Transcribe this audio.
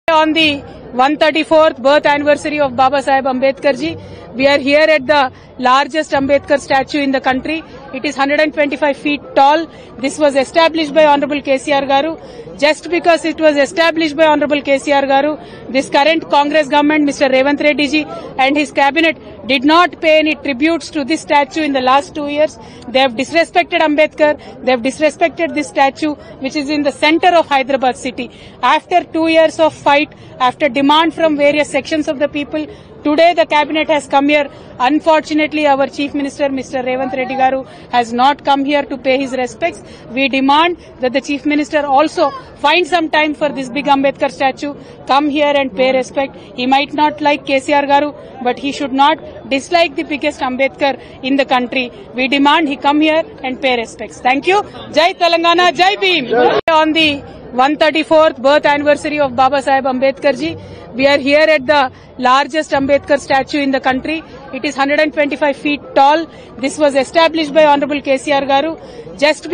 On the 134th birth anniversary of Baba Saheb Ambedkar ji, we are here at the largest Ambedkar statue in the country. It is 125 feet tall. This was established by Honorable KCR Garu. Just because it was established by Honorable KCR Garu, this current Congress government, Mr. Revanth Reddy ji and his cabinet did not pay any tributes to this statue in the last 2 years. They have disrespected Ambedkar. They have disrespected this statue, which is in the center of Hyderabad city. After 2 years of fight, after demand from various sections of the people, today the cabinet has come here. Unfortunately, our Chief Minister, Mr. Revanth Reddy Garu, has not come here to pay his respects. We demand that the Chief Minister also find some time for this big Ambedkar statue, come here and pay respect. He might not like KCR Garu, but he should not dislike the biggest Ambedkar in the country. We demand he come here and pay respects. Thank you. Jai Telangana, Jai Bhim. On the 134th birth anniversary of Baba Saheb Ambedkar ji, we are here at the largest Ambedkar statue in the country. It is 125 feet tall. This was established by Honorable KCR Garu. Just